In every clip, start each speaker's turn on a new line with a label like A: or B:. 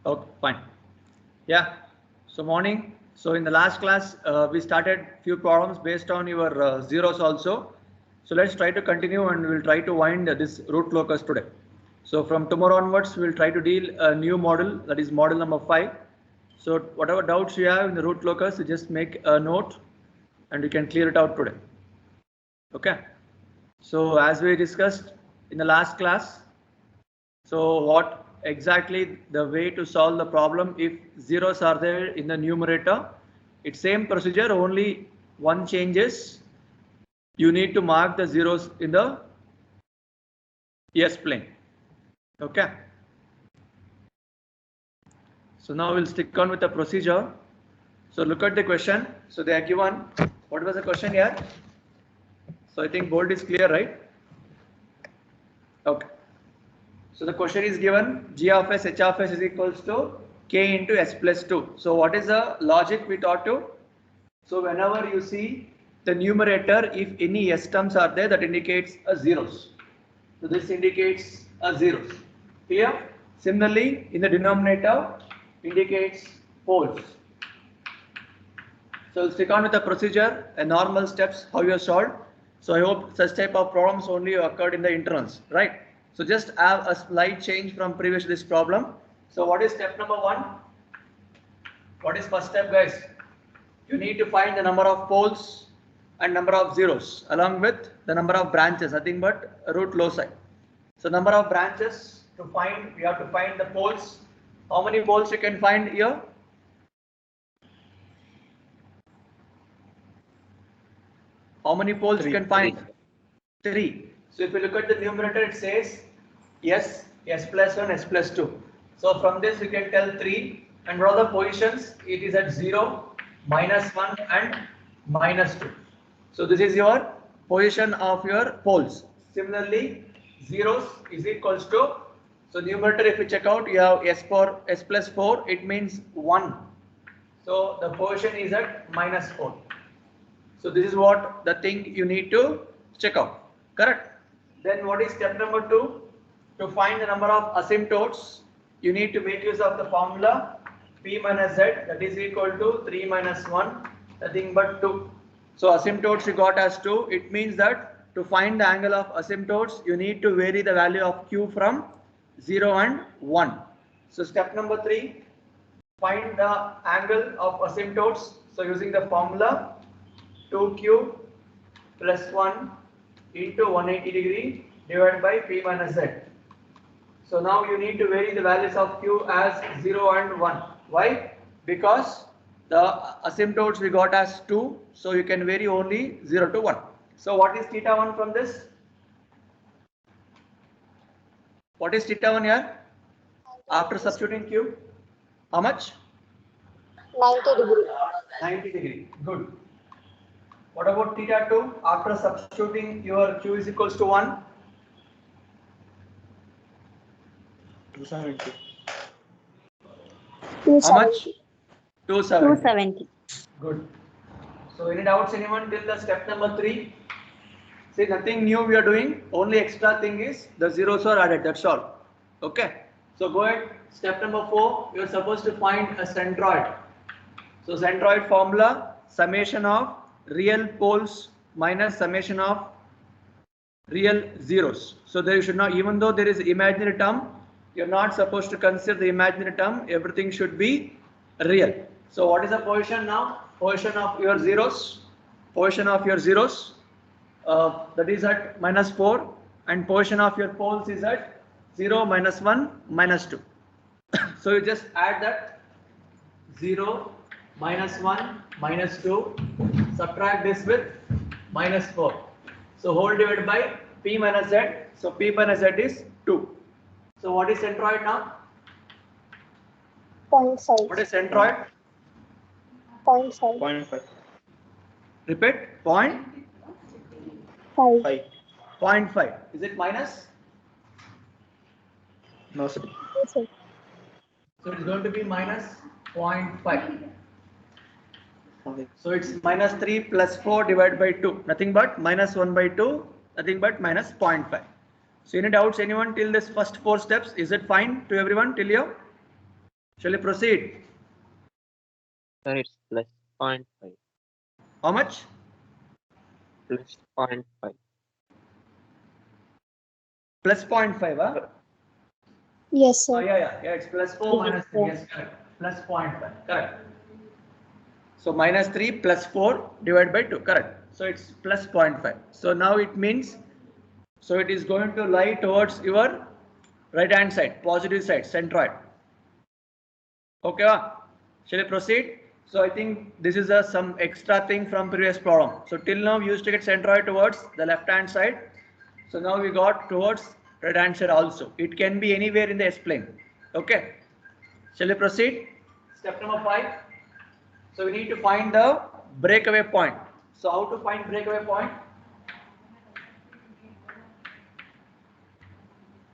A: Okay, fine. Yeah. So morning. So in the last class, we started few problems based on your zeros also. So let's try to continue and we'll try to wind this root locus today. So from tomorrow onwards, we'll try to deal a new model, that is model number 5. So whatever doubts you have in the root locus, you just make a note and you can clear it out today. Okay. So as we discussed in the last class, so what exactly the way to solve the problem if zeros are there in the numerator? It's same procedure, only one changes. You need to mark the zeros in the S plane. Okay. So now we'll stick on with the procedure. So look at the question. So they are given. What was the question here? So I think bold is clear, right? Okay. So the question is given g of s h of s is equals to k into s plus 2. So what is the logic we taught to? So whenever you see the numerator, if any s terms are there, that indicates a zeros. So this indicates a zeros. Clear? Similarly, in the denominator indicates poles. So we'll stick on with the procedure and normal steps how you solve. So I hope such type of problems only occurred in the internals, right? So just have a slight change from previous this problem. So what is step number 1? What is first step, guys? You need to find the number of poles and number of zeros along with the number of branches, nothing but root loci. So number of branches to find, we have to find the poles. How many poles you can find here? How many poles you can find? 3. So if you look at the numerator, it says yes, s plus 1, s plus 2. So from this you can tell 3, and what are the positions? It is at 0, -1 and -2. So this is your position of your poles. Similarly, zeros is equals to, so numerator if you check out, you have s plus 4, it means 1. So the position is at -4. So this is what the thing you need to check out. Correct? Then what is step number 2? To find the number of asymptotes, you need to make use of the formula p minus z, that is equal to 3 minus 1, nothing but 2. So asymptotes you got as 2. It means that to find the angle of asymptotes, you need to vary the value of q from 0 and 1. So step number 3, find the angle of asymptotes. So using the formula 2q plus 1 into 180 degree divided by p minus z. So now you need to vary the values of q as 0 and 1. Why? Because the asymptotes we got as 2, so you can vary only 0 to 1. So what is theta 1 from this? What is theta 1 here? After substituting q, how much?
B: 90 degree.
A: 90 degree. Good. What about theta 2? After substituting your q is equals to 1?
C: 270.
A: How much? 270.
B: 270.
A: Good. So any doubts anyone till the step number 3? See, nothing new we are doing. Only extra thing is the zeros are added. That's all. Okay. So go ahead. Step number 4. You are supposed to find a centroid. So centroid formula, summation of real poles minus summation of real zeros. So there should not, even though there is imaginary term, you're not supposed to consider the imaginary term. Everything should be real. So what is the position now? Position of your zeros. Position of your zeros. That is at -4, and position of your poles is at 0, -1, -2. So you just add that 0, -1, -2, subtract this with -4. So whole divided by p minus z. So p minus z is 2. So what is centroid now?
B: 0.5.
A: What is centroid?
B: 0.5.
C: 0.5.
A: Repeat.
B: 5.
A: 0.5. Is it minus?
C: No, sir.
B: Yes, sir.
A: So it's going to be minus 0.5.
C: Okay.
A: So it's -3 plus 4 divided by 2. Nothing but -1 by 2. Nothing but minus 0.5. So any doubts anyone till this first 4 steps? Is it fine to everyone till here? Shall we proceed?
C: Sir, it's plus 0.5.
A: How much?
C: Plus 0.5.
A: Plus 0.5, huh?
B: Yes,
A: Oh,
B: sir.
A: yeah, it's plus 4 minus 3, yes, correct. Plus 0.5, correct. So minus 3 plus 4 divided by 2, correct. So it's plus 0.5. So now it means, so it is going to lie towards your right hand side, positive side, centroid. Okay, shall we proceed? So I think this is some extra thing from previous problem. So till now we used to get centroid towards the left hand side. So now we got towards right hand side also. It can be anywhere in the S-plane. Okay. Shall we proceed? Step number 5. So we need to find the breakaway point. So how to find breakaway point?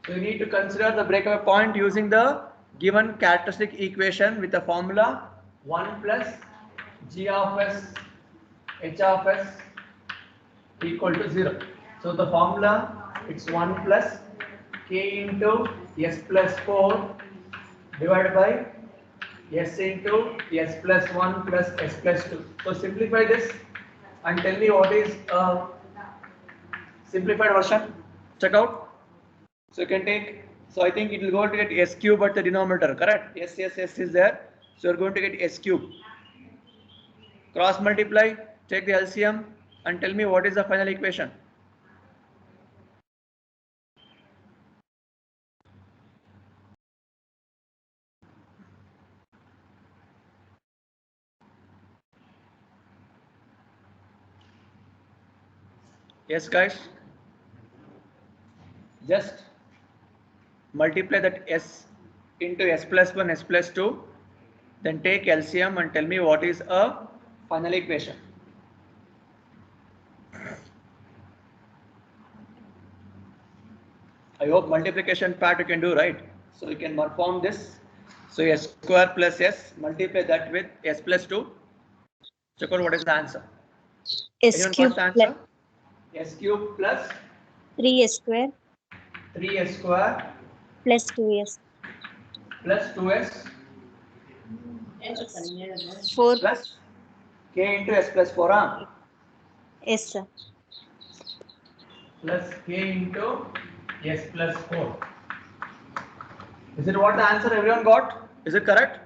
A: So you need to consider the breakaway point using the given characteristic equation with the formula 1 plus g of s h of s equal to 0. So the formula it's 1 plus k into s plus 4 divided by s into s plus 1 plus s plus 2. So simplify this and tell me what is a simplified version. Check out. So you can take, so I think it will go to get s cube at the denominator, correct? S is there. So you're going to get s cube. Cross multiply, take the LCM and tell me what is the final equation. Yes, guys. Just multiply that s into s plus 1, s plus 2. Then take LCM and tell me what is a final equation. I hope multiplication part you can do, right? So you can perform this. So s square plus s, multiply that with s plus 2. Check out what is the answer.
B: S
A: Anyone
B: cube
A: got the answer? S cube plus
B: 3s square
A: 3s square
B: plus 2s
A: plus 2s
B: 4
A: plus k into s plus 4,
B: s, sir.
A: plus k into s plus 4. Is it what the answer everyone got? Is it correct?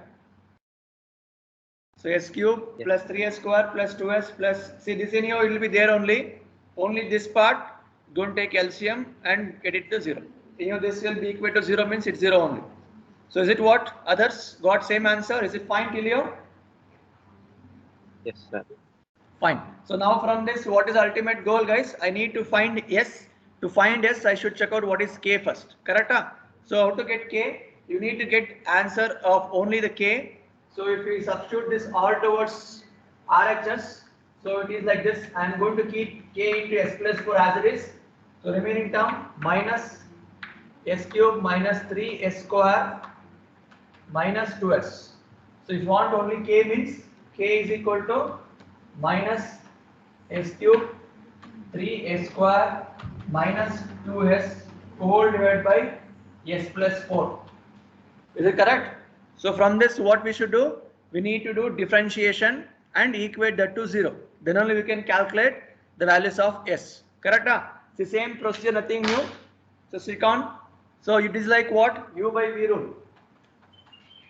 A: So s cube
C: Yes.
A: plus 3s square plus 2s plus, see this in here it will be there only. Only this part, don't take LCM and get it to 0. You know this will be equal to 0 means it's 0 only. So is it what? Others got same answer? Is it fine till here?
C: Yes, sir.
A: Fine. So now from this, what is the ultimate goal, guys? I need to find S. To find S, I should check out what is K first. Correct? So how to get K? You need to get answer of only the K. So if we substitute this R towards RHS, so it is like this. I am going to keep K into S plus 4 as it is. So remaining term minus S cube minus 3S square minus 2S. So if you want only K means K is equal to minus s cube 3s square minus 2s whole divided by s plus 4. Is it correct? So from this what we should do? We need to do differentiation and equate that to 0. Then only we can calculate the values of s. Correct? It's the same procedure, nothing new. So second, so it is like what? U by V rule.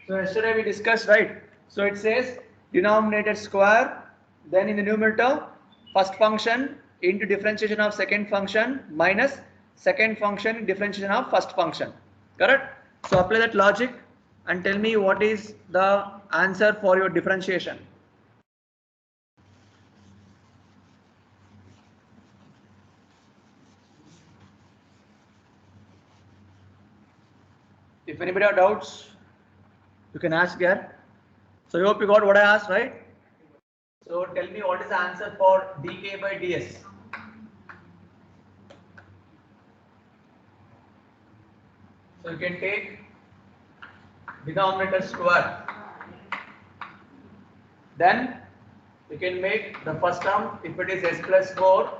A: So yesterday we discussed, right? So it says denominator square, then in the numerator, first function into differentiation of second function minus second function differentiation of first function. Correct? So apply that logic and tell me what is the answer for your differentiation. If anybody have doubts, you can ask here. So I hope you got what I asked, right? So tell me what is the answer for dk by ds. So you can take denominator square. Then you can make the first term if it is s plus 4.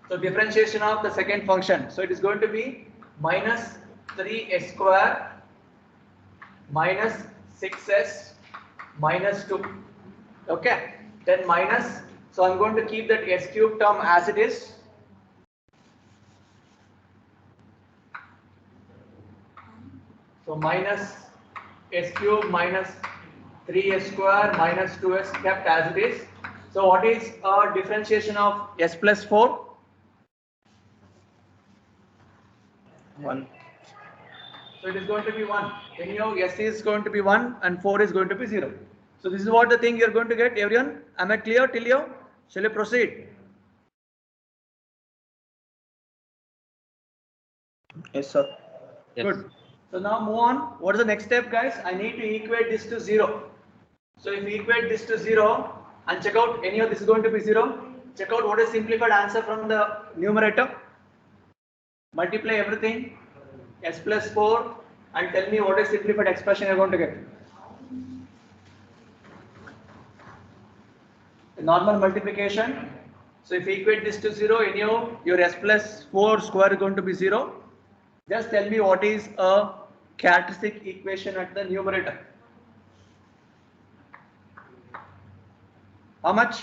A: So differentiation of the second function. So it is going to be minus 3s square minus 6s minus 2. Okay, then minus, so I'm going to keep that s cube term as it is. So minus s cube minus 3s square minus 2s kept as it is. So what is a differentiation of s plus 4?
D: 1.
A: So it is going to be 1. Anyhow, s is going to be 1 and 4 is going to be 0. So this is what the thing you're going to get, everyone. Am I clear till you? Shall we proceed?
D: Yes, sir.
C: Yes.
A: Good. So now move on. What is the next step, guys? I need to equate this to 0. So if we equate this to 0 and check out any of this is going to be 0, check out what is simplified answer from the numerator. Multiply everything, s plus 4, and tell me what is simplified expression you're going to get. The normal multiplication. So if we equate this to 0, anyhow, your s plus 4 square is going to be 0. Just tell me what is a characteristic equation at the numerator. How much?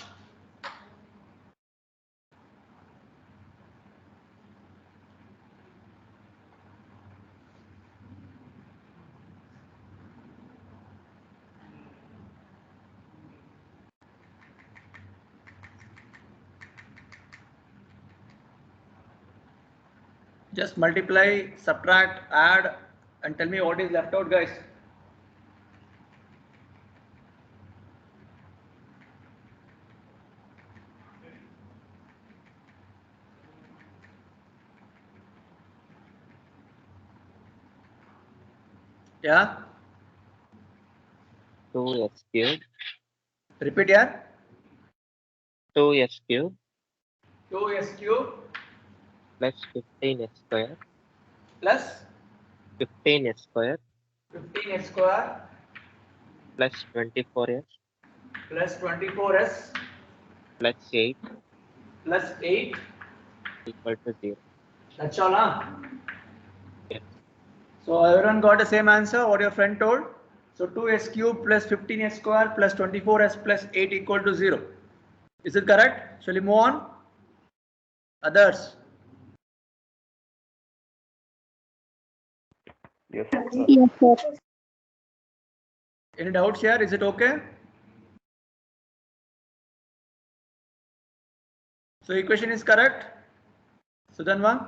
A: Just multiply, subtract, add, and tell me what is left out, guys. Yeah?
C: 2s cube
A: Repeat here.
C: 2s cube
A: 2s cube
C: plus 15s square
A: plus
C: 15s square
A: 15s square
C: plus 24s
A: plus 24s
C: plus 8
A: plus 8.
C: equal to 0.
A: That's all, huh?
C: Yes.
A: So everyone got the same answer what your friend told. So 2s cube plus 15s square plus 24s plus 8 equal to 0. Is it correct? Shall we move on? Others?
D: Yes, sir.
B: Yes, sir.
A: Any doubts here? Is it okay? So equation is correct. Sudhanva?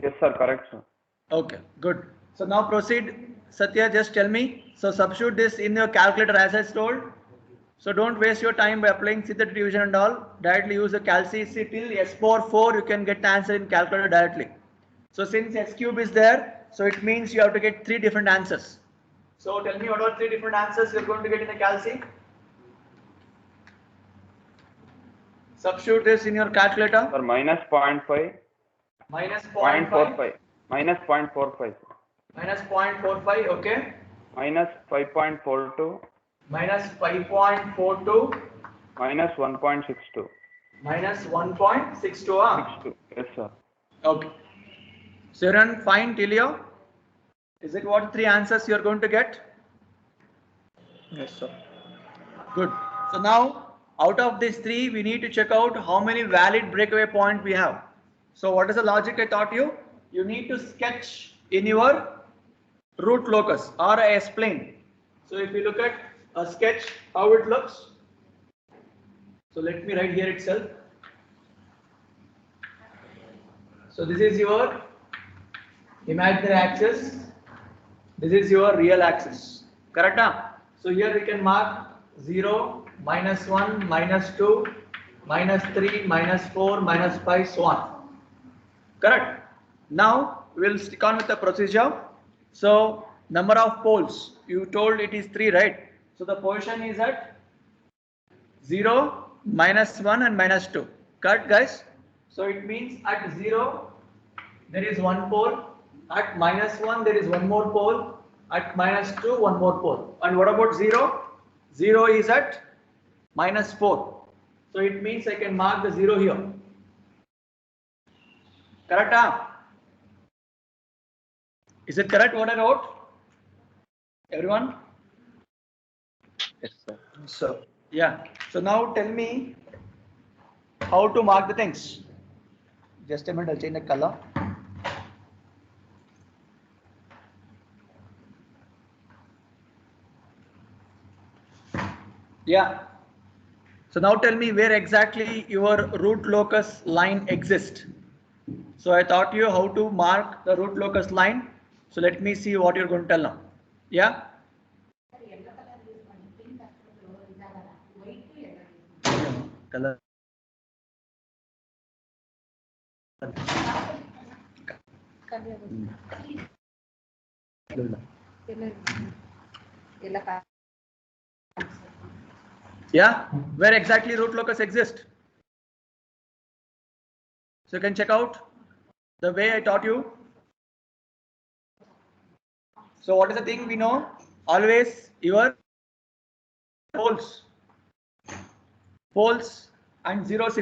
D: Yes, sir. Correct, sir.
A: Okay, good. So now proceed. Satya, just tell me. So substitute this in your calculator as I told. So don't waste your time by applying synthetic division and all. Directly use the calc till s power 4. You can get the answer in calculator directly. So since s cube is there, so it means you have to get 3 different answers. So tell me what are 3 different answers you're going to get in the calc. Substitute this in your calculator.
D: Sir, minus 0.5,
A: Minus 0.5.
D: 0.45, minus 0.45,
A: Minus 0.45. Okay.
D: minus 5.42,
A: Minus 5.42.
D: minus 1.62.
A: Minus 1.62. Ah?
D: 62. Yes, sir.
A: Okay. So you run fine till you. Is it what 3 answers you are going to get?
D: Yes, sir.
A: Good. So now out of these 3, we need to check out how many valid breakaway points we have. So what is the logic I taught you? You need to sketch in your root locus or a S-plane. So if you look at a sketch, how it looks. So let me write here itself. So this is your imaginary axis. This is your real axis. Correct? Huh? So here we can mark 0, minus 1, minus 2, minus 3, minus 4, minus 5, so on. Correct? Now we will stick on with the procedure. So number of poles, you told it is 3, right? So the position is at 0, minus 1 and minus 2. Correct, guys? So it means at 0 there is 1 pole, at minus 1 there is 1 more pole, at minus 2 1 more pole. And what about 0? 0 is at minus 4. So it means I can mark the 0 here. Correct? Huh? Is it correct what I wrote? Everyone?
C: Yes, sir.
D: Sir.
A: Yeah. So now tell me how to mark the things. Just a minute, I'll change the color. Yeah. So now tell me where exactly your root locus line exists. So I taught you how to mark the root locus line. So let me see what you're going to tell now. Yeah. Color. Yeah. Where exactly root locus exists? So you can check out the way I taught you. So what is the thing we know? Always your poles and zeros.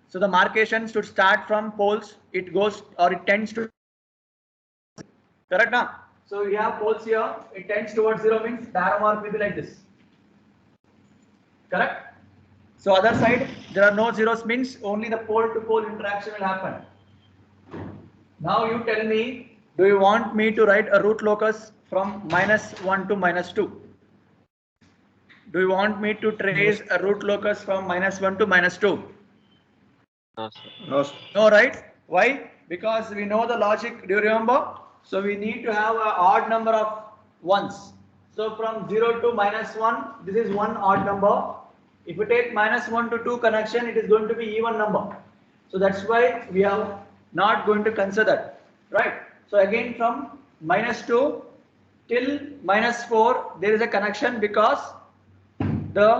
A: So the marcation should start from poles. It goes or it tends to correct now. So we have poles here. It tends towards zero means the arrow mark will be like this. Correct. So other side there are no zeros means only the pole to pole interaction will happen. Now you tell me, do you want me to write a root locus from -1 to -2? Do you want me to trace a root locus from -1 to -2?
C: No, sir.
D: No, sir.
A: No, right? Why? Because we know the logic. Do you remember? So we need to have an odd number of ones. So from 0 to -1, this is one odd number. If you take -1 to 2 connection, it is going to be even number. So that's why we are not going to consider that, right? So again from -2 till -4, there is a connection because the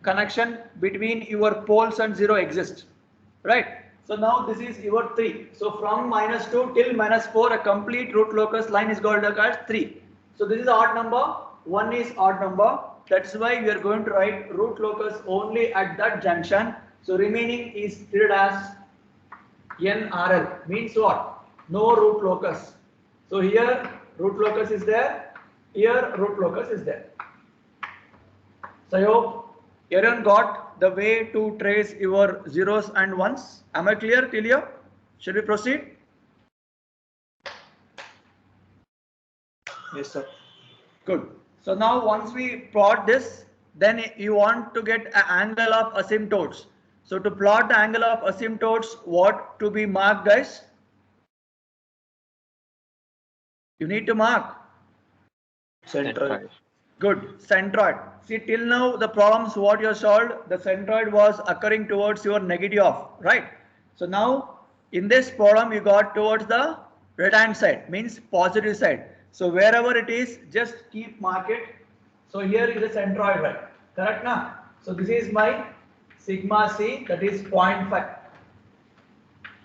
A: connection between your poles and zero exists, right? So now this is your 3. So from -2 till -4, a complete root locus line is called as 3. So this is odd number, 1 is odd number. That's why we are going to write root locus only at that junction. So remaining is treated as NRL. Means what? No root locus. So here root locus is there, here root locus is there. So I hope everyone got the way to trace your zeros and ones. Am I clear till here? Should we proceed?
D: Yes, sir.
A: Good. So now once we plot this, then you want to get an angle of asymptotes. So to plot the angle of asymptotes, what to be marked, guys? You need to mark.
D: Centroid.
A: Good. Centroid. See, till now the problems what you solved, the centroid was occurring towards your negative of, right? So now in this problem you got towards the right hand side, means positive side. So wherever it is, just keep mark it. So here is the centroid, right? Correct now? So this is my sigma c, that is 0.5.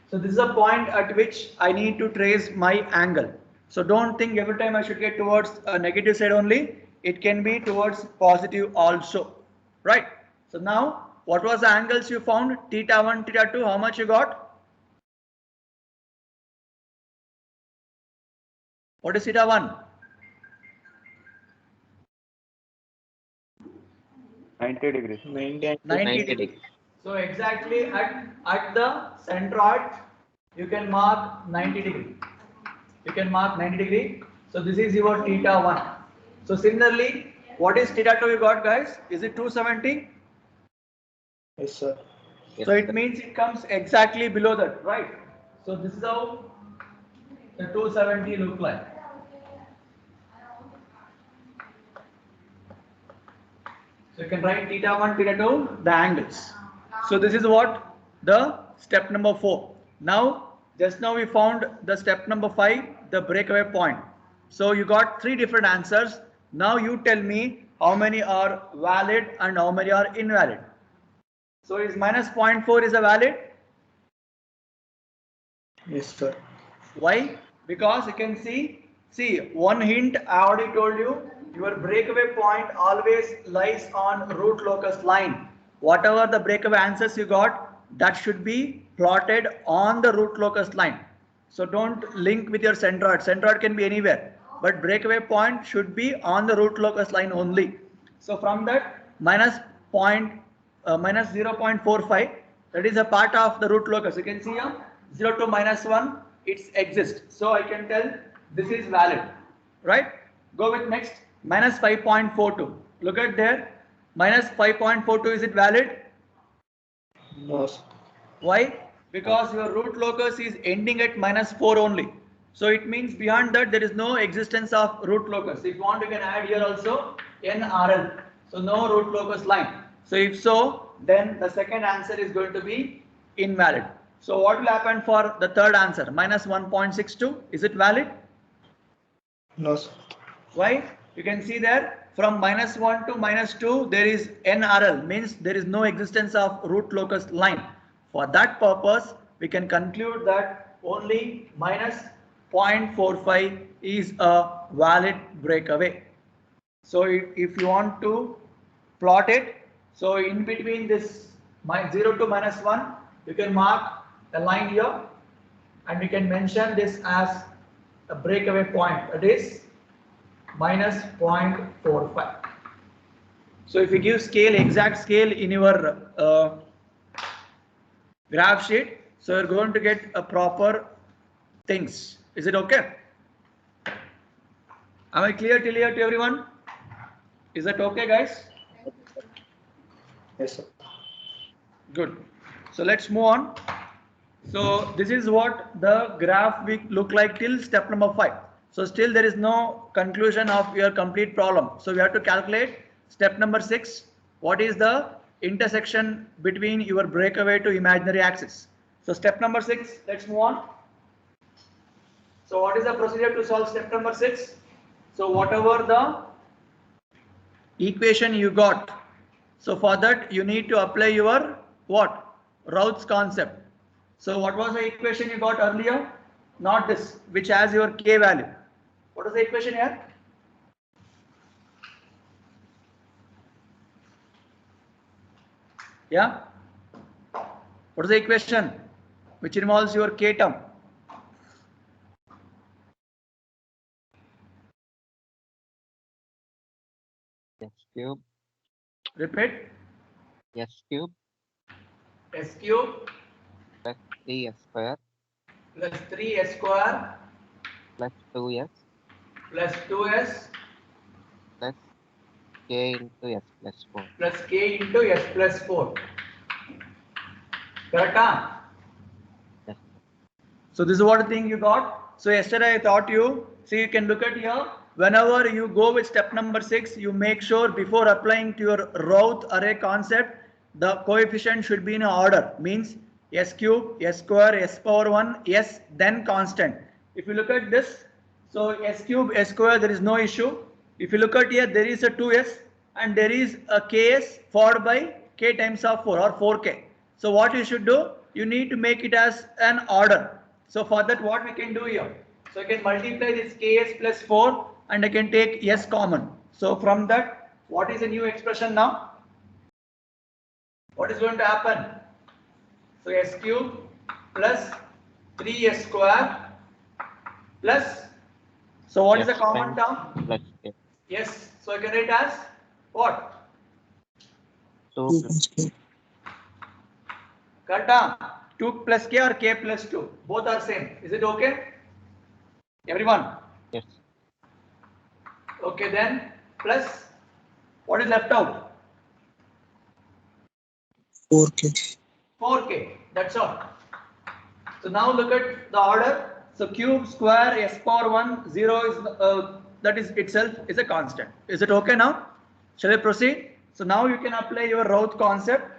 A: So this is a point at which I need to trace my angle. So don't think every time I should get towards a negative side only. It can be towards positive also, right? So now what was the angles you found? Theta 1, theta 2, how much you got? What is theta 1?
D: 90 degrees.
A: 90 degrees. So exactly at the centroid, you can mark 90 degree. You can mark 90 degree. So this is your theta 1. So similarly, what is theta 2 you got, guys? Is it 270?
D: Yes, sir.
C: Yes,
A: So it
C: sir.
A: means it comes exactly below that, right? So this is how the 270 look like. So you can write theta 1, theta 2, the angles. So this is what the step number 4. Now, just now we found the step number 5, the breakaway point. So you got 3 different answers. Now you tell me how many are valid and how many are invalid. So is -0.4 is a valid?
D: Yes, sir.
A: Why? Because you can see one hint I already told you, your breakaway point always lies on root locus line. Whatever the breakaway answers you got, that should be plotted on the root locus line. So don't link with your centroid. Centroid can be anywhere, but breakaway point should be on the root locus line only. So from that minus 0.45, that is a part of the root locus. You can see here 0 to -1, it exists. So I can tell this is valid, right? Go with next minus 5.42. Look at there, minus 5.42. Is it valid?
D: No, sir.
A: Why? Because your root locus is ending at -4 only. So it means beyond that there is no existence of root locus. If you want, you can add here also NRL. So no root locus line. So if so, then the second answer is going to be invalid. So what will happen for the third answer? Minus 1.62. Is it valid?
D: No, sir.
A: Why? You can see there from -1 to -2 there is NRL, means there is no existence of root locus line. For that purpose, we can conclude that only minus 0.45 is a valid breakaway. So if you want to plot it, so in between this 0 to -1, you can mark a line here and we can mention this as a breakaway point. It is minus 0.45. So if you give scale, exact scale in your graph sheet, so you're going to get a proper things. Is it okay? Am I clear till here to everyone? Is that okay, guys?
D: Yes, sir.
A: Good. So let's move on. So this is what the graph will look like till step number 5. So still there is no conclusion of your complete problem. So we have to calculate step number 6. What is the intersection between your breakaway to imaginary axis? So step number 6, let's move on. So what is the procedure to solve step number 6? So whatever the equation you got, so for that you need to apply your what? Routh's concept. So what was the equation you got earlier? Not this, which has your k value. What is the equation here? Yeah? What is the equation which involves your k term?
C: S cube
A: Repeat.
C: S cube
A: S cube
C: plus 3s square
A: plus 3s square
C: plus 2s
A: plus 2s
C: plus k into s plus 4.
A: plus k into s plus 4. Correct?
C: Yes.
A: So this is what thing you got. So yesterday I taught you, see, you can look at here, whenever you go with step number 6, you make sure before applying to your Routh array concept, the coefficient should be in order, means s cube, s square, s power 1, s then constant. If you look at this, so s cube, s square, there is no issue. If you look at here, there is a 2s and there is a ks followed by k times of 4 or 4k. So what you should do, you need to make it as an order. So for that, what we can do here? So I can multiply this ks plus 4 and I can take s common. So from that, what is the new expression now? What is going to happen? So s cube plus 3s square plus, so what is the
C: S
A: common
C: times
A: term?
C: plus k.
A: Yes, so I can write as what?
C: 2 plus
A: Correct? 2 plus k or k plus 2, both are same. Is it okay? Everyone?
C: yes.
A: Okay, then plus what is left out?
E: 4k.
A: 4k, that's all. So now look at the order. So cube, square, s power 1, 0 is that is itself is a constant. Is it okay now? Shall I proceed? So now you can apply your Routh concept.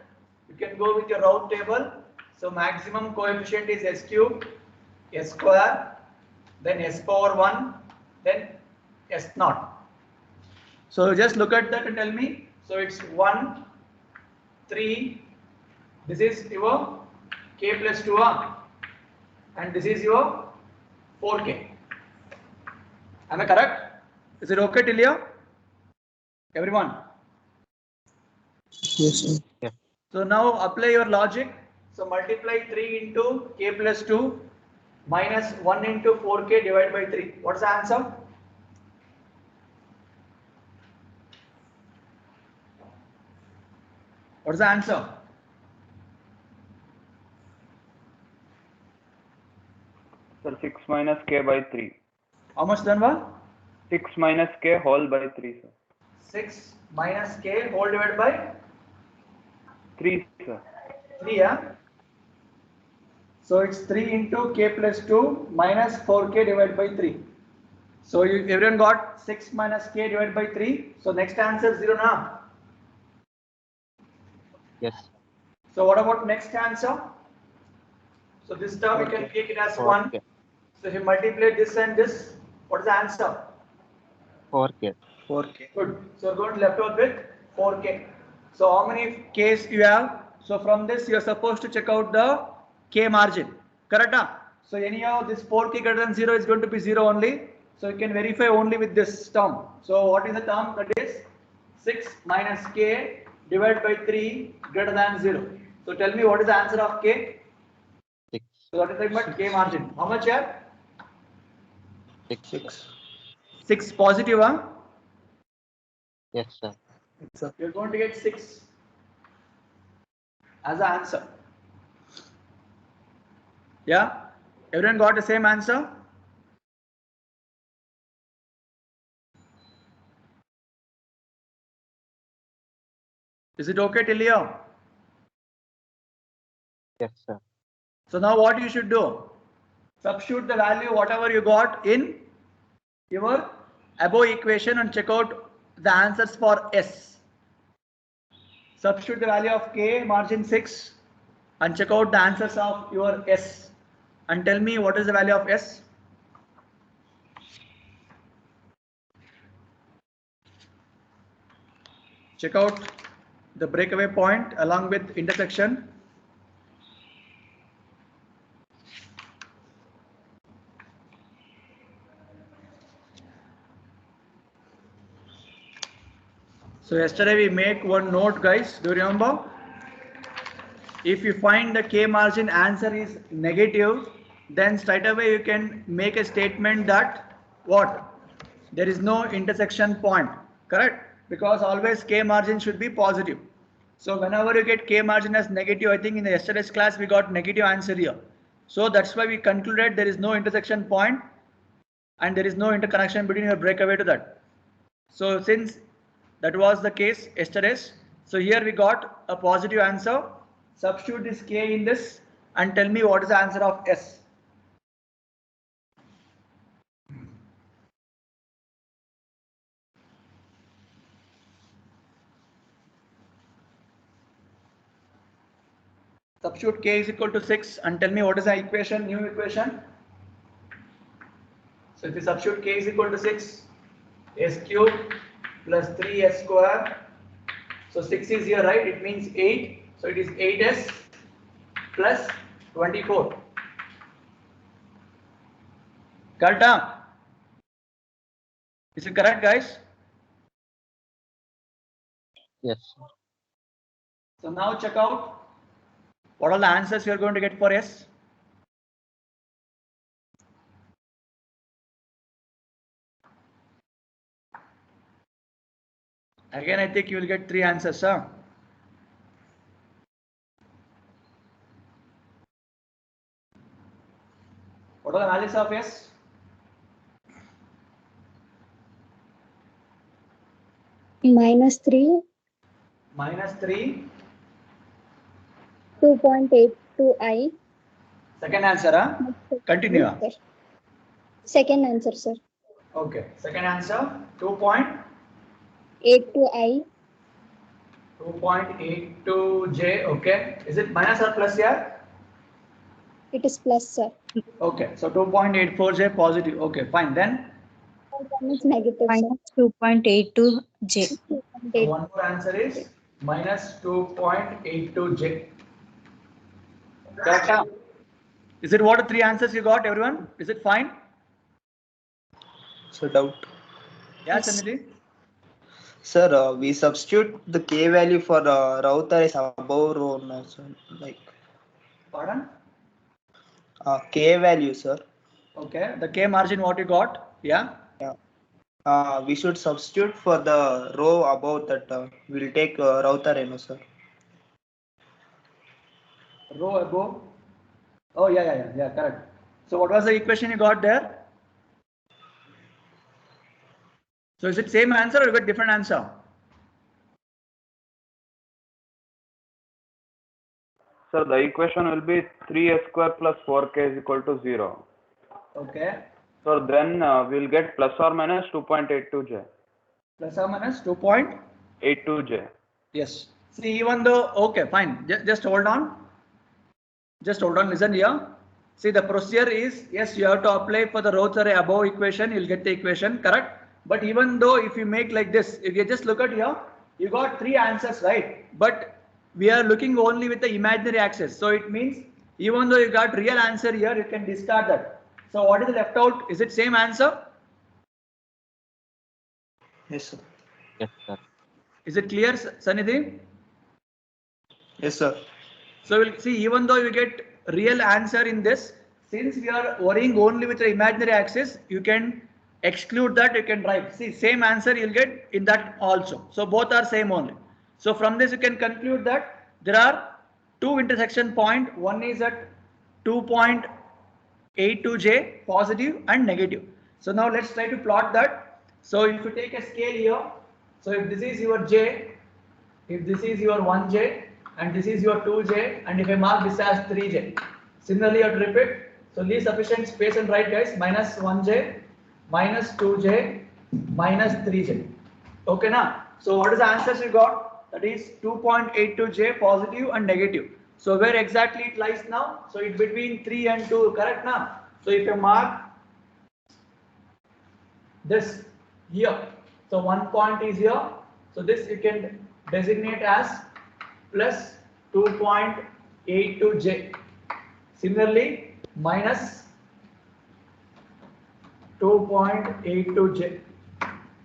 A: You can go with your Routh table. So maximum coefficient is s cube, s square, then s power 1, then s naught. So just look at that and tell me. So it's 1, 3. This is your k plus 2, and this is your 4k. Am I correct? Is it okay till here? Everyone?
E: Yes, sir.
A: So now apply your logic. So multiply 3 into k plus 2. minus 1 into 4k divided by 3. What's the answer? What's the answer?
F: Sir, 6 minus k by 3.
A: How much, Dhanva?
F: 6 minus k whole by 3, sir.
A: 6 minus k whole divided by
F: 3, sir.
A: 3, yeah? So it's 3 into k plus 2 minus 4k divided by 3. So everyone got 6 minus k divided by 3. So next answer is 0 now.
C: Yes.
A: So what about next answer? So this term we can take it as 1.
C: 4k.
A: So if you multiply this and this, what is the answer?
C: 4k.
D: 4k.
A: Good. So we're going to left out with 4k. So how many k's you have? So from this you are supposed to check out the k margin. Correct? So anyhow this 4k greater than 0 is going to be 0 only. So you can verify only with this term. So what is the term? That is 6 minus k divided by 3 greater than 0. So tell me what is the answer of k?
C: 6.
A: So that is like what k margin. How much here?
C: 6.
A: 6 positive, huh?
C: Yes, sir.
A: You're going to get 6 as the answer. Yeah? Everyone got the same answer? Is it okay till here?
C: Yes, sir.
A: So now what you should do? Substitute the value whatever you got in your above equation and check out the answers for S. Substitute the value of K margin 6 and check out the answers of your S and tell me what is the value of S. Check out the breakaway point along with intersection. So yesterday we make one note, guys. Do you remember? If you find the K margin answer is negative, then straight away you can make a statement that what? There is no intersection point, correct? Because always K margin should be positive. So whenever you get K margin as negative, I think in the yesterday's class we got negative answer here. So that's why we concluded there is no intersection point and there is no interconnection between your breakaway to that. So since that was the case yesterday's, so here we got a positive answer. Substitute this K in this and tell me what is the answer of S. Substitute K is equal to 6 and tell me what is the equation, new equation. So if you substitute K is equal to 6, S cube plus 3S square. So 6 is here, right? It means 8. So it is 8S plus 24. Correct? Is it correct, guys?
C: Yes, sir.
A: So now check out what are the answers you are going to get for S. Again, I think you will get 3 answers, huh? What are the values of S?
B: -3,
A: Minus 3.
B: 2.82i.
A: Second answer, huh? Continue.
B: Yes, sir. Second answer, sir.
A: Okay. Second answer, 2.82J.
B: 82i.
A: Okay. Is it minus or plus here?
B: It is plus, sir.
A: Okay. So 2.84J positive. Okay, fine. Then
B: One is negative, sir.
E: Minus 2.82J.
A: so
B: 2.8.
A: one more answer is minus 2.82J. Correct? Is it what the 3 answers you got, everyone? Is it fine?
D: So doubt.
A: Yes,
E: Yes.
A: Anidhi?
D: Sir, we substitute the k value for router is above row now, so like
A: Pardon?
D: K value, sir.
A: Okay, the K margin what you got? Yeah.
D: We should substitute for the row above that. We'll take router Reno, sir.
A: Row above. Oh, yeah, correct. So what was the equation you got there? So is it same answer or you got different answer?
F: So the equation will be 3s square plus 4k is equal to 0.
A: Okay.
F: So then we'll get plus or minus 2.82j.
A: Plus or minus 2.
F: 82j.
A: Yes. See, even though, okay, fine. Just hold on. Just hold on. Listen here. See, the procedure is, yes, you have to apply for the rows array above equation. You'll get the equation, correct? But even though if you make like this, if you just look at here, you got 3 answers, right? But we are looking only with the imaginary axis. So it means even though you got real answer here, you can discard that. So what is left out? Is it same answer?
D: Yes, sir.
C: Yes, sir.
A: Is it clear, Sanidhi?
D: Yes, sir.
A: So we'll see, even though you get real answer in this, since we are worrying only with the imaginary axis, you can exclude that, you can write. See, same answer you'll get in that also. So both are same only. So from this you can conclude that there are 2 intersection point. One is at 2.82j positive and negative. So now let's try to plot that. So if you take a scale here, so if this is your j, if this is your 1j, and this is your 2j, and if I mark this as 3j. Similarly, you have to repeat. So leave sufficient space and write, guys, minus 1j, minus 2j, minus 3j. Okay, now. So what is the answers you got? That is 2.82j positive and negative. So where exactly it lies now? So it's between 3 and 2, correct now? So if you mark this here, so 1 point is here. So this you can designate as plus 2.82j. Similarly, minus 2.82j.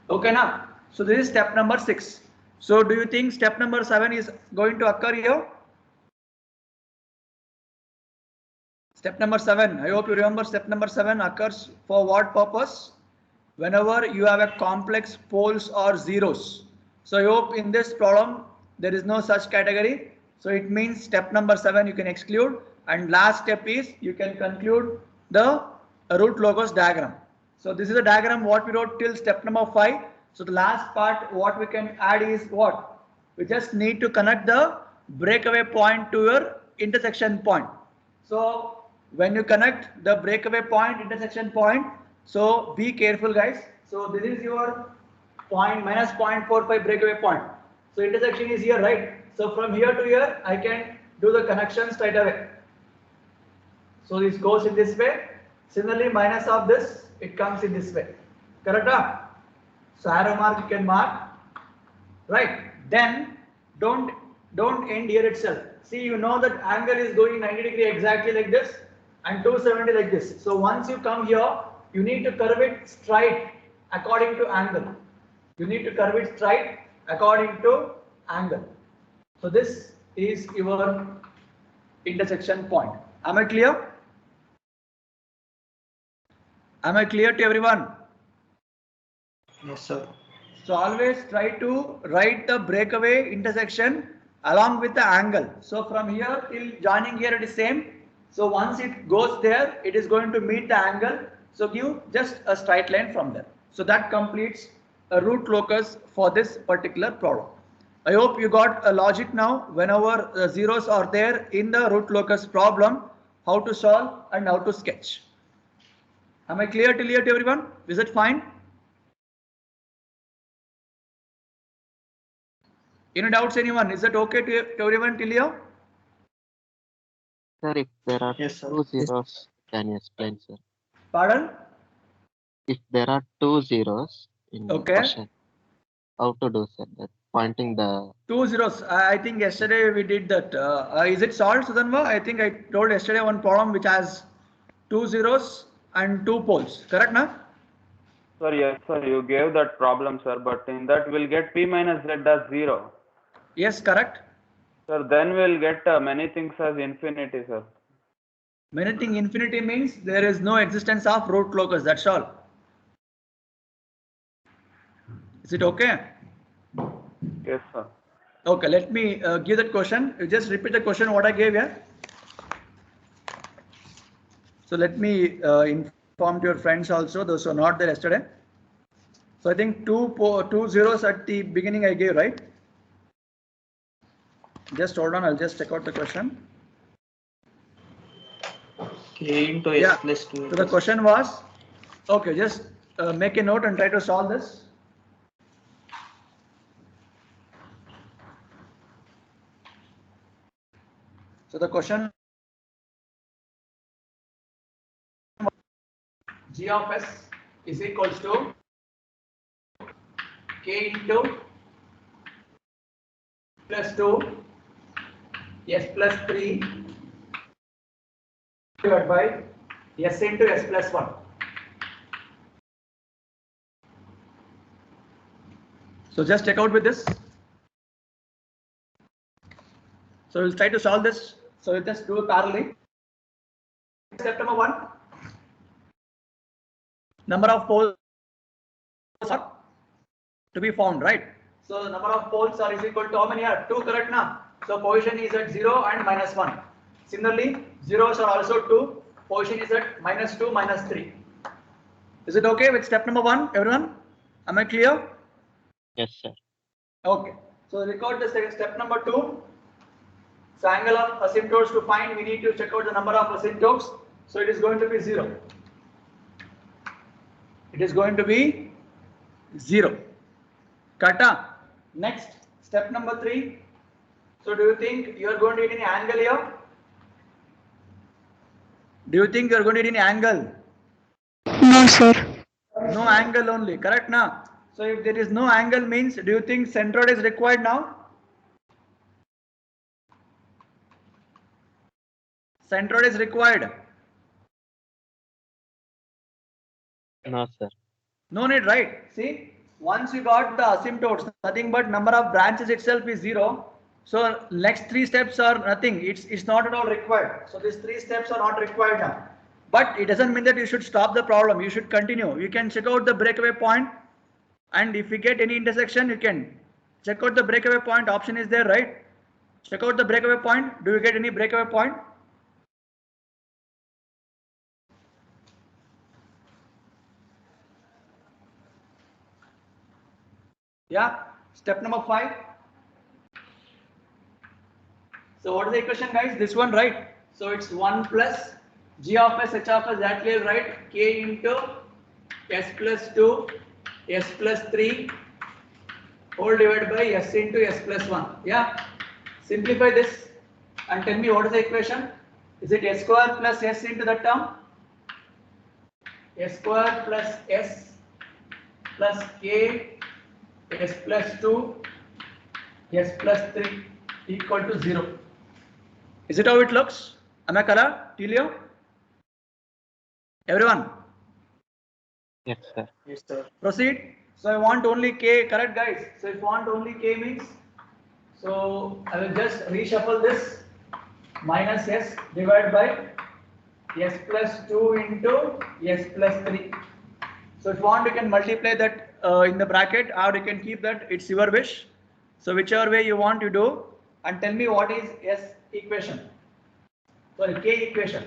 A: Okay, now. So this is step number 6. So do you think step number 7 is going to occur here? Step number 7. I hope you remember step number 7 occurs for what purpose? Whenever you have a complex poles or zeros. So I hope in this problem there is no such category. So it means step number 7 you can exclude, and last step is you can conclude the root locus diagram. So this is the diagram what we wrote till step number 5. So the last part what we can add is what? We just need to connect the breakaway point to your intersection point. So when you connect the breakaway point, intersection point, so be careful, guys. So this is your point minus 0.45 breakaway point. So intersection is here, right? So from here to here, I can do the connection straight away. So this goes in this way. Similarly, minus of this, it comes in this way. Correct? So arrow mark you can mark, right? Then don't end here itself. See, you know that angle is going 90 degree exactly like this and 270 like this. So once you come here, you need to curve it straight according to angle. You need to curve it straight according to angle. So this is your intersection point. Am I clear? Am I clear to everyone?
D: Yes, sir.
A: So always try to write the breakaway intersection along with the angle. So from here till joining here it is same. So once it goes there, it is going to meet the angle. So give just a straight line from there. So that completes a root locus for this particular problem. I hope you got a logic now whenever the zeros are there in the root locus problem, how to solve and how to sketch. Am I clear till here to everyone? Is it fine? Any doubts, anyone? Is it okay to everyone till here?
C: Sir, if there are
D: Yes, sir.
C: two zeros, can you explain, sir?
A: Pardon?
C: If there are two zeros in the
A: Okay.
C: question, how to do, sir? That pointing the
A: 2 zeros. I think yesterday we did that. Is it solved, Sudhanva? I think I told yesterday one problem which has 2 zeros and 2 poles. Correct, na?
F: Sir, yes, sir, you gave that problem, sir, but in that we'll get p minus z as 0.
A: Yes, correct.
F: Sir, then we'll get many things as infinity, sir.
A: Anything infinity means there is no existence of root locus. That's all. Is it okay?
F: Yes, sir.
A: Okay, let me give that question. You just repeat the question what I gave here. So let me inform to your friends also, those who are not there yesterday. So I think two zeros at the beginning I gave, right? Just hold on, I'll just check out the question.
D: K into S
A: Yeah.
D: plus 2.
A: So the question was, okay, just make a note and try to solve this. So the question, g of s is equals to k into plus 2 s plus 3 divided by s into s plus 1. So just check out with this. So we'll try to solve this. So we'll just do it parallelly. Step number 1. Number of poles are to be found, right? So the number of poles are is equal to how many are? 2, correct now? So position is at 0 and minus 1. Similarly, zeros are also 2. Position is at minus 2, minus 3. Is it okay with step number 1, everyone? Am I clear?
C: Yes, sir.
A: Okay. So record the step number 2. So angle of asymptotes to find, we need to check out the number of asymptotes. So it is going to be 0. It is going to be 0. Kata. Next, step number 3. So do you think you are going to hit any angle here? Do you think you are going to hit any angle?
B: No, sir.
A: No angle only, correct now? So if there is no angle means, do you think centroid is required now? Centroid is required.
C: No, sir.
A: No need, right? See, once you got the asymptotes, nothing but number of branches itself is 0. So next 3 steps are nothing. It's not at all required. So these 3 steps are not required now. But it doesn't mean that you should stop the problem. You should continue. You can check out the breakaway point, and if you get any intersection, you can check out the breakaway point. Option is there, right? Check out the breakaway point. Do you get any breakaway point? Yeah. Step number 5. So what is the equation, guys? This one, right? So it's 1 plus g of s h of s, that clear, right? K into s plus 2 s plus 3 whole divided by s into s plus 1. Yeah. Simplify this and tell me what is the equation. Is it s square plus s into that term? S square plus s plus k s plus 2 s plus 3 equal to 0. Is it how it looks? Am I correct, Tilio? Everyone?
C: Yes, sir.
D: Yes, sir.
A: Proceed. So I want only k, correct, guys? So if you want only k means, so I will just reshuffle this minus s divided by s plus 2 into s plus 3. So if you want, you can multiply that in the bracket, or you can keep that. It's your wish. So whichever way you want, you do. And tell me what is s equation. Sorry, k equation.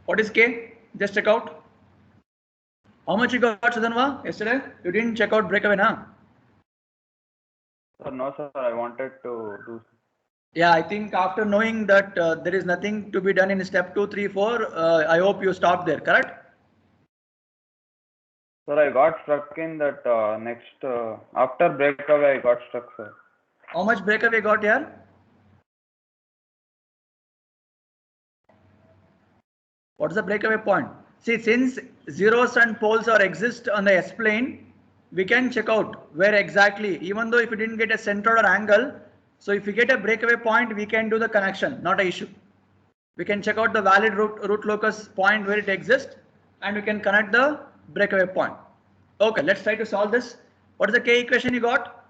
A: What is k? Just check out. How much you got, Sudanva, yesterday? You didn't check out breakaway, na?
F: Sir, no, sir. I wanted to do.
A: Yeah, I think after knowing that there is nothing to be done in step 2, 3, 4, I hope you stopped there, correct?
F: Sir, I got stuck in that next after breakaway. I got stuck, sir.
A: How much breakaway got here? What is the breakaway point? See, since zeros and poles are exist on the S plane, we can check out where exactly, even though if you didn't get a centroid or angle, so if you get a breakaway point, we can do the connection, not an issue. We can check out the valid root locus point where it exists, and we can connect the breakaway point. Okay, let's try to solve this. What is the k equation you got?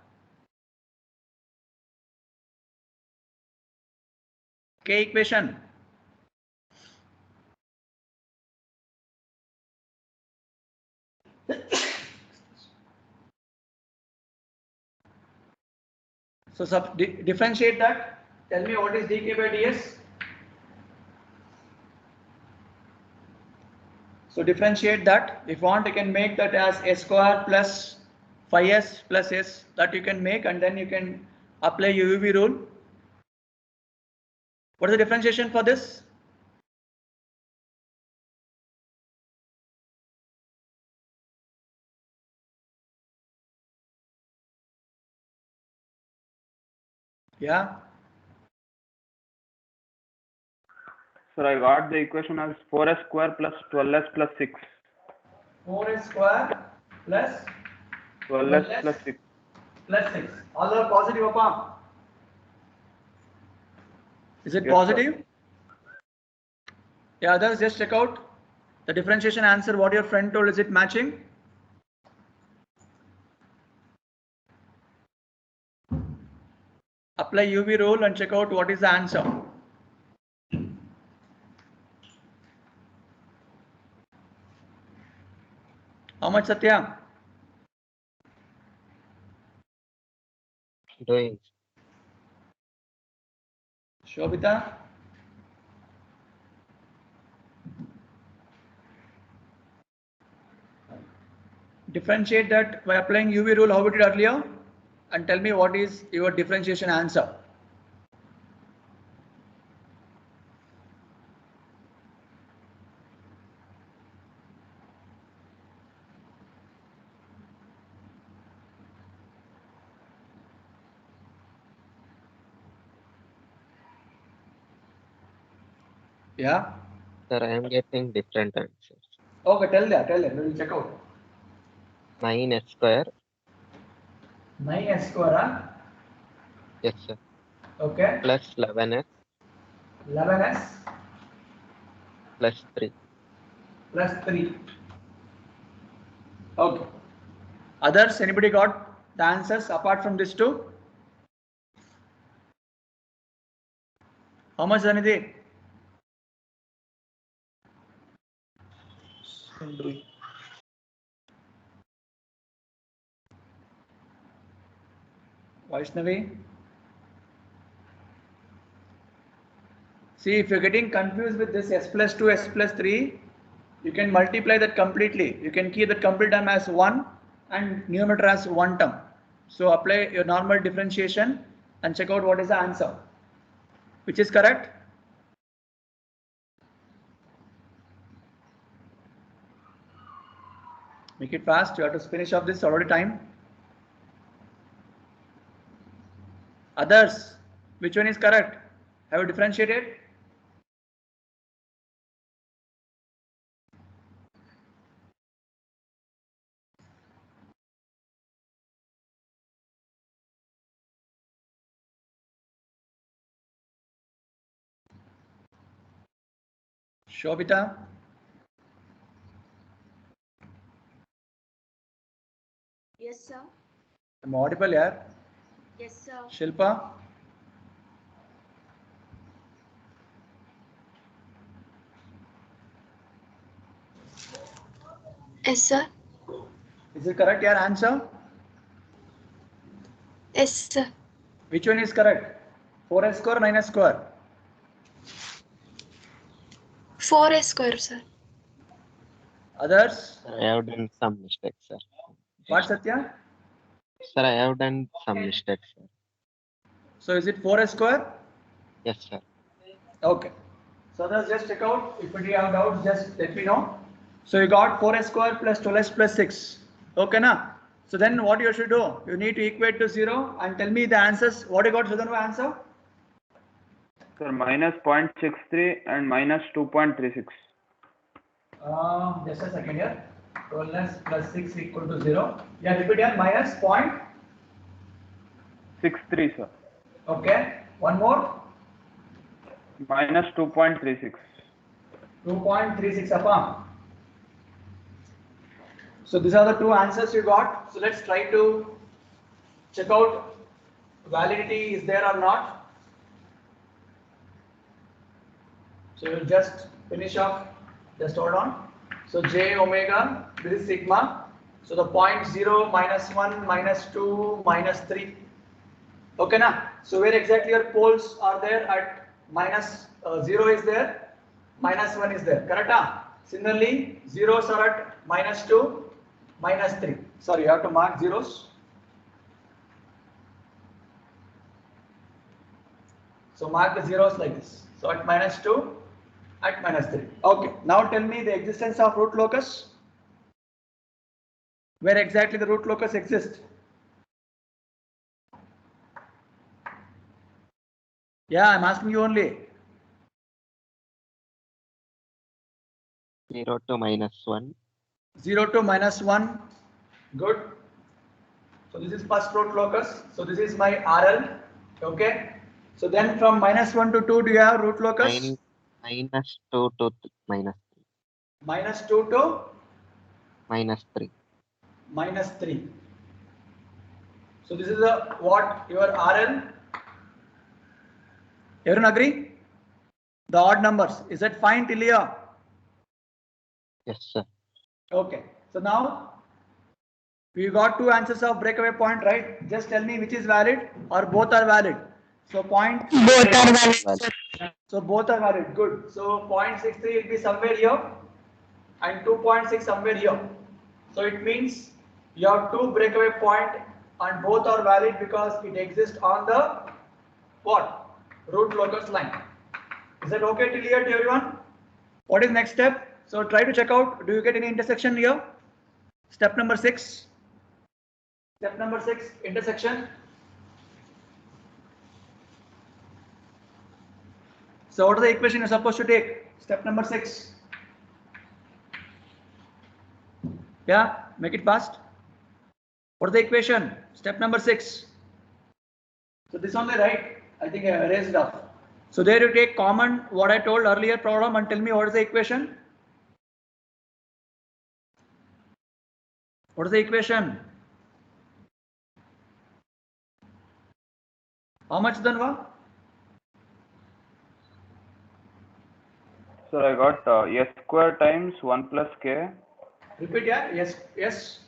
A: K equation. So differentiate that. Tell me what is dk by ds. So differentiate that. If you want, you can make that as s square plus 5s plus s, that you can make, and then you can apply UV rule. What is the differentiation for this? Yeah.
F: Sir, I got the equation as 4s square plus 12s plus 6.
A: 4s square plus
F: 12s plus 6.
A: plus 6. All are positive upon. Is it
F: Yes,
A: positive?
F: sir.
A: Yeah, others just check out the differentiation answer. What your friend told, is it matching? Apply UV rule and check out what is the answer. How much, Satya?
C: Doing.
A: Shobita? Differentiate that by applying UV rule, how we did earlier, and tell me what is your differentiation answer. Yeah.
C: Sir, I am getting different answers.
A: Okay, tell them. We will check out.
C: 9s square.
A: 9s square, huh?
C: Yes, sir.
A: Okay.
C: Plus 11s
A: 11s
C: plus 3.
A: plus 3. Okay. Others, anybody got the answers apart from this two? How much, Zanidhi?
D: I'm doing.
A: Vaishnavi? See, if you're getting confused with this s plus 2, s plus 3, you can multiply that completely. You can keep that complete term as 1 and numerator as 1 term. So apply your normal differentiation and check out what is the answer. Which is correct? Make it fast. You have to finish off this, already time. Others, which one is correct? Have you differentiated? Shobita?
B: Yes, sir.
A: I'm audible here.
B: Yes, sir.
A: Shilpa?
B: Yes, sir.
A: Is it correct your answer?
B: Yes, sir.
A: Which one is correct? 4s square, 9s square?
B: 4s square, sir.
A: Others?
C: Sir, I have done some mistakes, sir.
A: What, Satya?
C: Sir, I have done some mistakes, sir.
A: So is it 4s square?
C: Yes, sir.
A: Okay. So others, just check out. If you have doubts, just let me know. So you got 4s square plus 12s plus 6. Okay, na? So then what you should do? You need to equate to 0 and tell me the answers. What you got, Sudhanu, answer?
F: Sir, minus 0.63 and minus 2.36.
A: Just a second here. 12s plus 6 equal to 0. Yeah, repeat here. Minus point.
F: 63, sir.
A: Okay. One more.
F: Minus 2.36.
A: 2.36 upon. So these are the two answers you got. So let's try to check out validity is there or not. So we'll just finish off. Just hold on. So j omega, this is sigma. So the point 0, minus 1, minus 2, minus 3. Okay, na? So where exactly your poles are there at minus 0 is there, minus 1 is there. Correct? Similarly, zeros are at minus 2, minus 3. Sorry, you have to mark zeros. So mark the zeros like this. So at minus 2, at minus 3. Okay, now tell me the existence of root locus. Where exactly the root locus exists? Yeah, I'm asking you only.
C: 0 to minus 1.
A: 0 to minus 1. Good. So this is first root locus. So this is my RL. Okay. So then from minus 1 to 2, do you have root locus?
C: Minus 2 to minus 3.
A: Minus 2 to
C: Minus 3.
A: minus 3. So this is a what? Your RL. Everyone agree? The odd numbers. Is that fine till here?
C: Yes, sir.
A: Okay. So now we got two answers of breakaway point, right? Just tell me which is valid or both are valid. So point.
E: Both are valid, sir.
A: So both are valid. Good. So 0.63 will be somewhere here and 2.6 somewhere here. So it means you have two breakaway point and both are valid because it exists on the what? Root locus line. Is that okay till here to everyone? What is next step? So try to check out. Do you get any intersection here? Step number 6. Step number 6, intersection. So what is the equation you're supposed to take? Step number 6. Yeah, make it fast. What is the equation? Step number 6. So this only, right? I think I erased it off. So there you take common what I told earlier problem and tell me what is the equation? What is the equation? How much Dhanva?
F: So I got s square times 1 plus k.
A: Repeat, yeah. Yes, yes.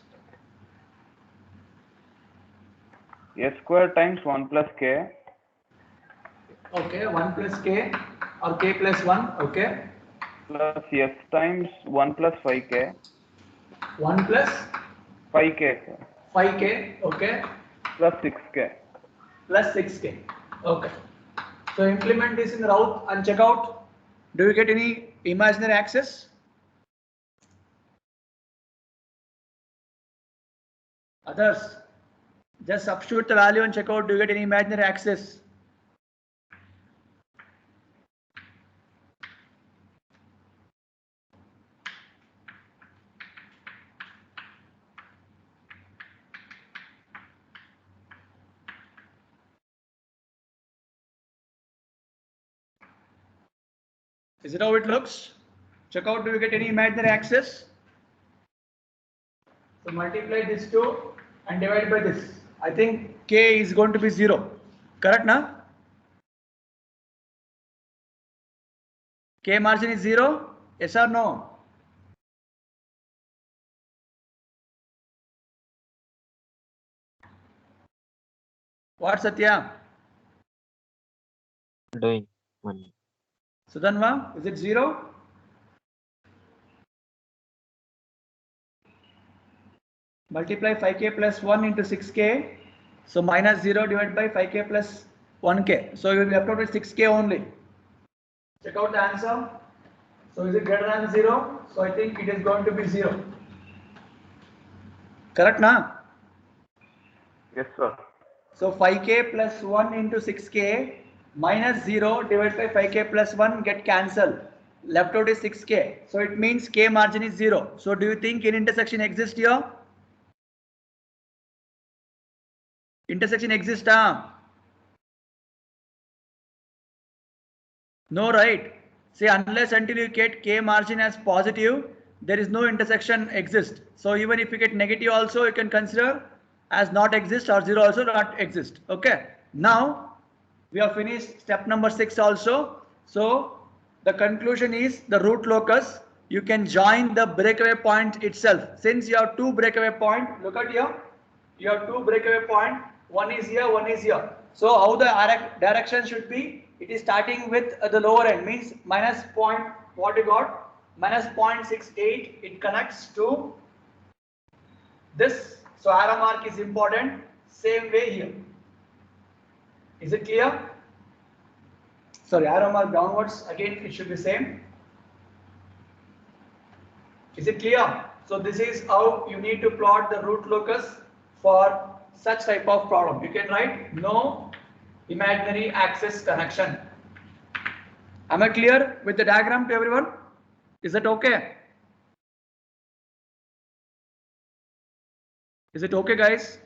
F: S square times 1 plus k
A: Okay, 1 plus k or k plus 1. Okay.
F: plus s times 1 plus 5k.
A: 1 plus
F: 5k, sir.
A: 5k. Okay.
F: Plus 6k.
A: Plus 6k. Okay. So implement this in route and check out. Do you get any imaginary axis? Others, just substitute the value and check out. Do you get any imaginary axis? Is it how it looks? Check out, do you get any imaginary axis? So multiply this 2 and divide by this. I think k is going to be 0. Correct, na? K margin is 0? Yes or no? What, Satya?
C: Doing 1.
A: Sudhanva, is it 0? Multiply 5k plus 1 into 6k. So minus 0 divided by 5k plus 1k. So you will be left out with 6k only. Check out the answer. So is it greater than 0? So I think it is going to be 0. Correct, na?
F: Yes, sir.
A: So 5k plus 1 into 6k minus 0 divided by 5k plus 1 get cancelled. Left out is 6k. So it means k margin is 0. So do you think any intersection exists here? Intersection exists, huh? No, right? See, unless until you get k margin as positive, there is no intersection exist. So even if you get negative also, you can consider as not exist or 0 also not exist. Okay. Now we have finished step number 6 also. So the conclusion is the root locus you can join the breakaway point itself. Since you have two breakaway point, look at here. You have two breakaway point. One is here, one is here. So how the direction should be? It is starting with the lower end, means minus point. What you got? Minus 0.68. It connects to this. So arrow mark is important. Same way here. Is it clear? Sorry, arrow mark downwards. Again, it should be same. Is it clear? So this is how you need to plot the root locus for such type of problem. You can write no imaginary axis connection. Am I clear with the diagram to everyone? Is that okay? Is it okay, guys?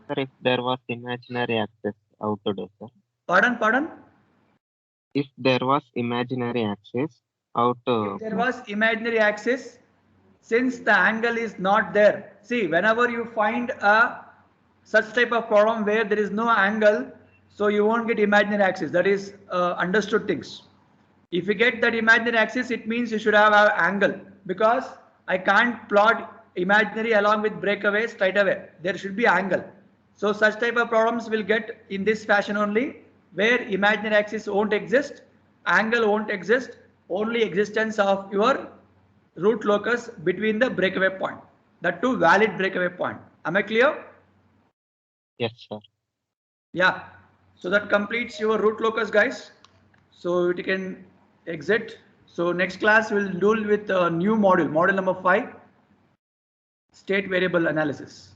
C: Sir, if there was imaginary axis, how to do, sir?
A: Pardon?
C: If there was imaginary axis, how to?
A: If there was imaginary axis, since the angle is not there. See, whenever you find a such type of problem where there is no angle, so you won't get imaginary axis. That is understood things. If you get that imaginary axis, it means you should have an angle, because I can't plot imaginary along with breakaway straight away. There should be angle. So such type of problems will get in this fashion only, where imaginary axis won't exist, angle won't exist, only existence of your root locus between the breakaway point. That too valid breakaway point. Am I clear?
C: Yes, sir.
A: Yeah. So that completes your root locus, guys. So you can exit. So next class we'll deal with a new module, module number 5, state variable analysis.